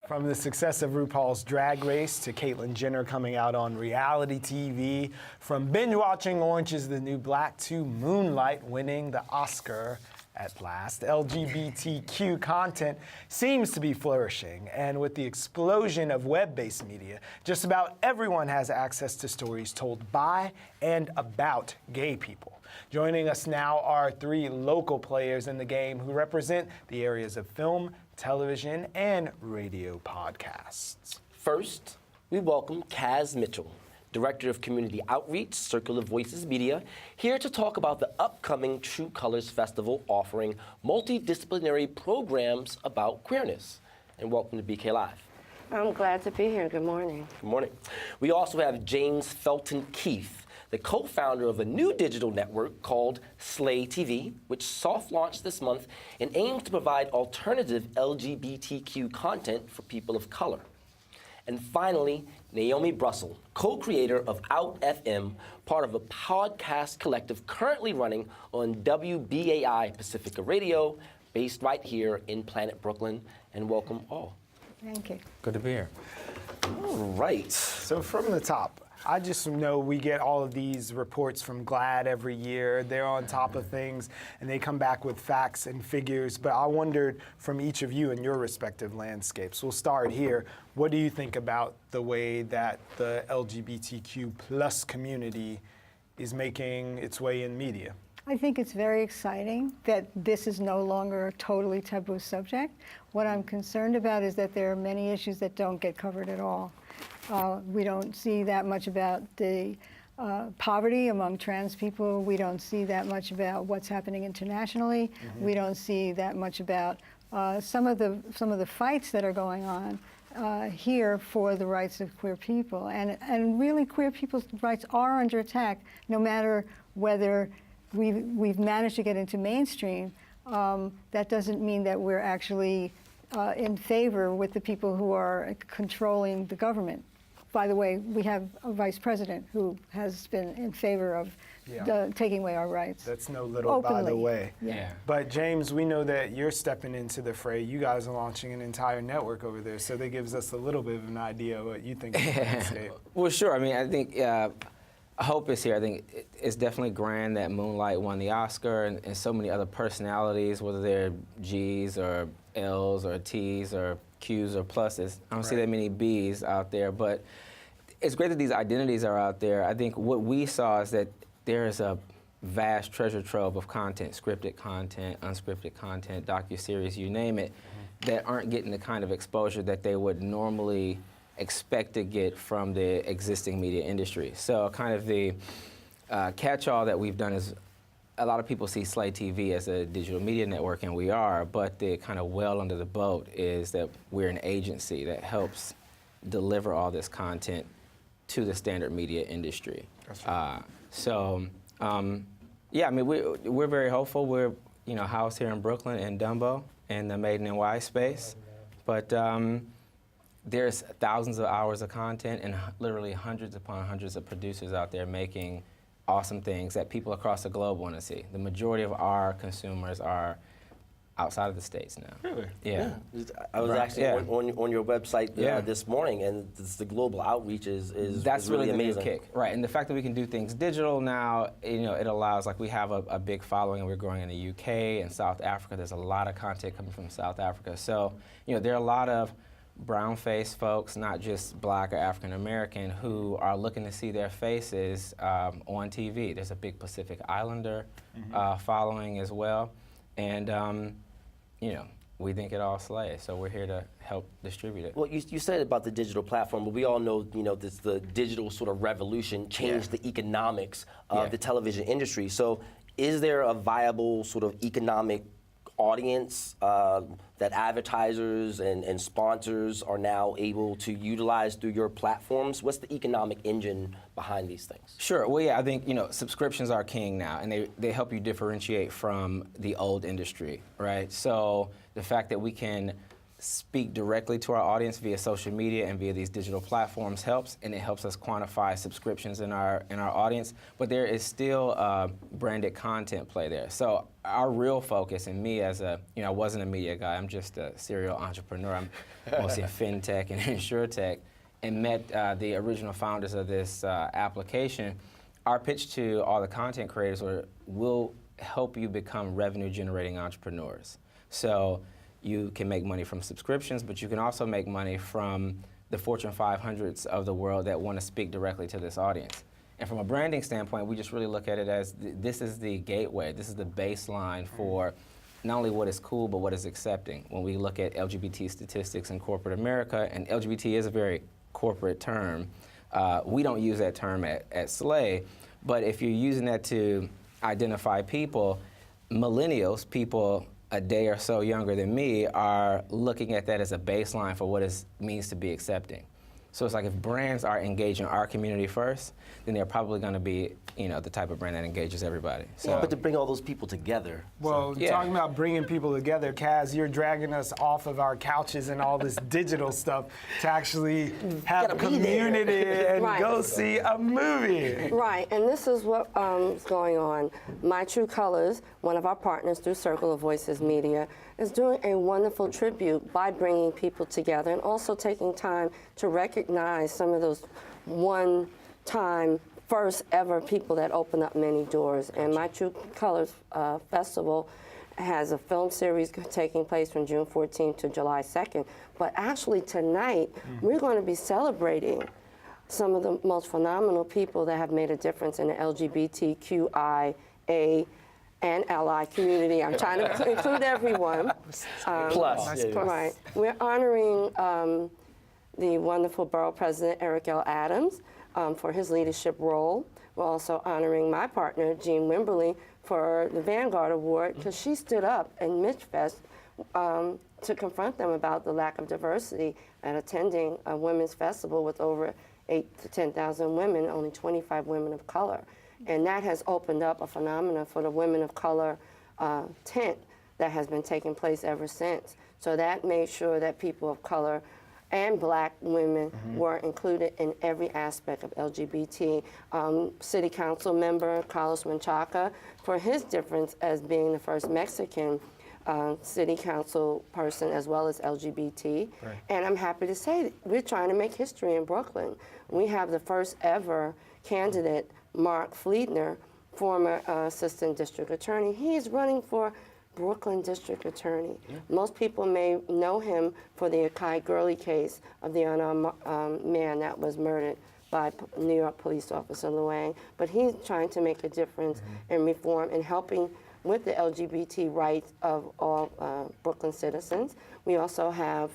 From the success of Rupaul's Drag Race to Catlin Jenner coming out on reality TV, from binge-watching Orange is the New Black to Moonlight winning the Oscar at last, LGBTQ content seems to be flourishing. And with the explosion of web-based media, just about everyone has access to stories told by and about gay people. Joining us now are three local players in the game who represent the areas of film, television, and radio podcasts. First, we welcome Kaz Mitchell, Director of Community Outreach, Circular Voices Media, here to talk about the upcoming True Colors Festival offering multidisciplinary programs about queerness. And welcome to BK Live. I'm glad to be here. Good morning. Good morning. We also have James Felton Keith, the co-founder of a new digital network called Slay TV, which soft-launched this month and aims to provide alternative LGBTQ content for people of color. And finally, Naomi Brussel, co-creator of OUTFM, part of a podcast collective currently running on WBAI Pacifica Radio, based right here in Planet Brooklyn. And welcome all. Thank you. Good to be here. All right. So from the top, I just know we get all of these reports from GLAAD every year. They're on top of things, and they come back with facts and figures. But I wondered from each of you in your respective landscapes. We'll start here. What do you think about the way that the LGBTQ plus community is making its way in media? I think it's very exciting that this is no longer a totally taboo subject. What I'm concerned about is that there are many issues that don't get covered at all. We don't see that much about the poverty among trans people. We don't see that much about what's happening internationally. We don't see that much about some of the fights that are going on here for the rights of queer people. And really, queer people's rights are under attack, no matter whether we've managed to get into mainstream. That doesn't mean that we're actually in favor with the people who are controlling the government. By the way, we have a vice president who has been in favor of taking away our rights. That's no little openly. By the way. Yeah. But James, we know that you're stepping into the fray. You guys are launching an entire network over there, so that gives us a little bit of an idea of what you think of the landscape. Well, sure. I mean, I think hope is here. I think it's definitely grand that Moonlight won the Oscar, and so many other personalities, whether they're G's or L's or T's or Q's or pluses. I don't see that many B's out there, but it's great that these identities are out there. I think what we saw is that there is a vast treasure trove of content, scripted content, unscripted content, docuseries, you name it, that aren't getting the kind of exposure that they would normally expect to get from the existing media industry. So kind of the catch-all that we've done is a lot of people see Slay TV as a digital media network, and we are, but the kind of well under the boat is that we're an agency that helps deliver all this content to the standard media industry. Yeah, I mean, we're very hopeful. We're housed here in Brooklyn in Dumbo in the Made in NY space, but there's thousands of hours of content and literally hundreds upon hundreds of producers out there making awesome things that people across the globe want to see. The majority of our consumers are outside of the States now. Really? Yeah. I was actually on your website this morning, and the global outreach is That's really the amazing. New kick. Right, and the fact that we can do things digital now, it allows, like we have a big following, and we're growing in the UK and South Africa. There's a lot of content coming from South Africa. So, there are a lot of brown-faced folks, not just Black or African American, who are looking to see their faces on TV. There's a big Pacific Islander following as well, and we think it all slays, so we're here to help distribute it. Well, you said about the digital platform, but we all know, the digital sort of revolution changed the economics of the television industry. So, is there a viable sort of economic audience that advertisers and sponsors are now able to utilize through your platforms? What's the economic engine behind these things? Sure. Well, yeah, I think subscriptions are king now, and they help you differentiate from the old industry, right? So the fact that we can speak directly to our audience via social media and via these digital platforms helps, and it helps us quantify subscriptions in our audience. But there is still branded content play there. So our real focus, and me as I wasn't a media guy, I'm just a serial entrepreneur. I'm mostly in fintech and insurtech, and met the original founders of this application. Our pitch to all the content creators will help you become revenue-generating entrepreneurs. So you can make money from subscriptions, but you can also make money from the Fortune 500s of the world that want to speak directly to this audience. And from a branding standpoint, we just really look at it as this is the gateway, this is the baseline for not only what is cool, but what is accepting. When we look at LGBT statistics in corporate America, and LGBT is a very corporate term, we don't use that term at Slay, but if you're using that to identify people, millennials, people a day or so younger than me, are looking at that as a baseline for what it means to be accepting. So it's like if brands are engaging our community first, then they're probably going to be, the type of brand that engages everybody. So, Yeah, but to bring all those people together. Well, yeah. talking about bringing people together, Kaz, you're dragging us off of our couches and all this digital stuff to actually have Gotta be there. community and Right. go see a movie. Right, and this is what is going on. My True Colors, one of our partners through Circle of Voices Media, is doing a wonderful tribute by bringing people together and also taking time to recognize some of those one-time, first ever people that open up many doors. And My True Colors Festival has a film series taking place from June 14th to July 2nd. But actually tonight, we're going to be celebrating some of the most phenomenal people that have made a difference in the LGBTQIA and ally community. I'm trying to include everyone. Plus. Yeah. Right. We're honoring the wonderful Borough President Eric L. Adams for his leadership role. We're also honoring my partner, Jean Wimberly, for the Vanguard Award, because she stood up in Midfest to confront them about the lack of diversity at attending a women's festival with over 8,000 to 10,000 women, only 25 women of color. And that has opened up a phenomenon for the women of color tent that has been taking place ever since. So that made sure that people of color and black women were included in every aspect of LGBT. City Council member Carlos Menchaca, for his difference as being the first Mexican city council person as well as LGBT. Right. And I'm happy to say that we're trying to make history in Brooklyn. We have the first ever candidate, Mark Fleetner, former assistant district attorney. He is running for Brooklyn district attorney. Yeah. Most people may know him for the Akai Gurley case of the unarmed man that was murdered by New York police officer Luang. But he's trying to make a difference and reform and helping with the LGBT rights of all Brooklyn citizens. We also have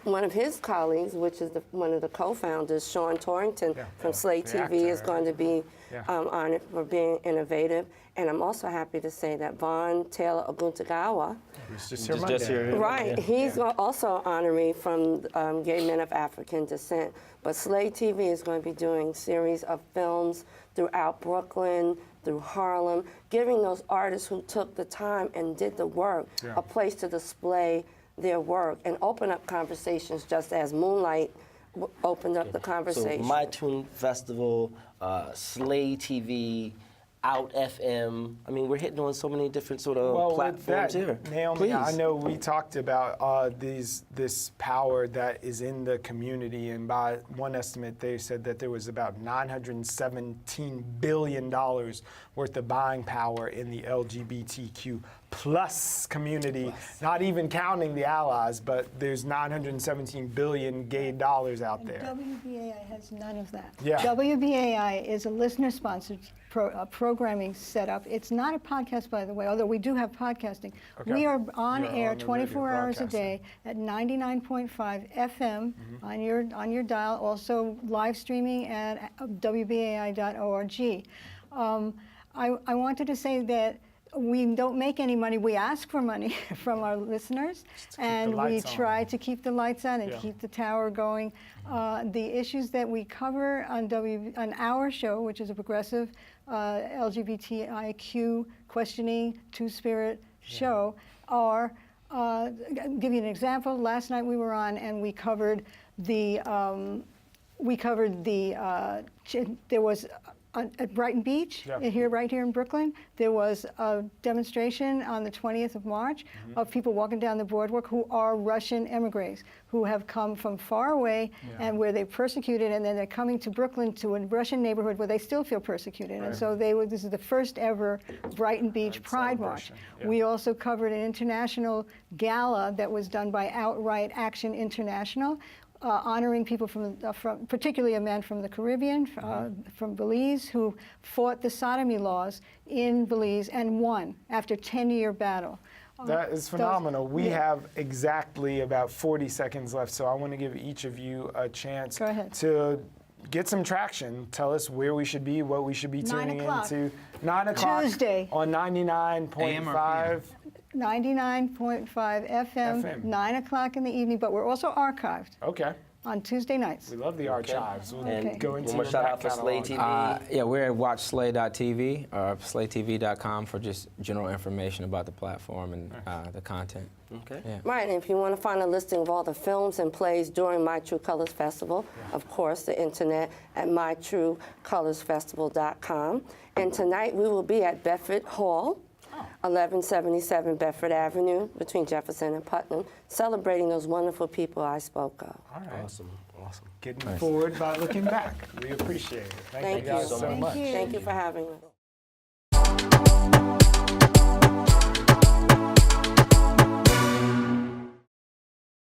one of his colleagues, which is one of the co-founders, Sean Torrington from Slay TV, actor, is going to be honored for being innovative. And I'm also happy to say that Vaughn Taylor Oguntagawa, Who's just here Monday. right, he's also honoring from gay men of African descent. But Slay TV is going to be doing series of films throughout Brooklyn, through Harlem, giving those artists who took the time and did the work a place to display their work and open up conversations, just as Moonlight opened up the conversation. So My Tune Festival, Slay TV, OUTFM. I mean, we're hitting on so many different sort of platforms here. Naomi, Please. I know we talked about this power that is in the community, and by one estimate, they said that there was about $917 billion worth of buying power in the LGBTQ plus community, not even counting the allies, but there's 917 billion gay dollars out there. WBAI has none of that. Yeah. WBAI is a listener-sponsored programming setup. It's not a podcast, by the way, although we do have podcasting. Okay. We are on You're air on the 24 radio hours a day at 99.5 FM on your dial, also live streaming at WBAI.org. I wanted to say that we don't make any money. We ask for money from our listeners, and we try to keep the lights on and keep the tower going. The issues that we cover on our show, which is a progressive LGBTIQ questioning two-spirit show, are Give you an example. Last night we were on and we covered the there was at Brighton Beach, right here in Brooklyn, there was a demonstration on the 20th of March of people walking down the boardwalk who are Russian emigres who have come from far away and where they're persecuted, and then they're coming to Brooklyn to a Russian neighborhood where they still feel persecuted. And so this is the first ever Brighton Beach Pride March. We also covered an international gala that was done by Outright Action International, honoring people from particularly a man from the Caribbean, from Belize, who fought the sodomy laws in Belize and won after a 10-year battle. That is phenomenal. We have exactly about 40 seconds left, so I want to give each of you a chance to get some traction. Tell us where we should be, what we should be tuning into. 9 o'clock Tuesday on 99.5. 99.5 FM, 9 o'clock in the evening, but we're also archived. Okay. On Tuesday nights. We love the archives. We'll go into one more shout out for Slay TV. Yeah, we're at watchslay.tv or slaytv.com for just general information about the platform and the content. Okay. Yeah. Right, and if you want to find a listing of all the films and plays during My True Colors Festival, of course, the internet at mytruecolorsfestival.com. And tonight we will be at Bedford Hall, 1177 Bedford Avenue, between Jefferson and Putnam, celebrating those wonderful people I spoke of. All right. Awesome. Getting forward by looking back. We appreciate it. Thank you guys so much. Thank you for having us.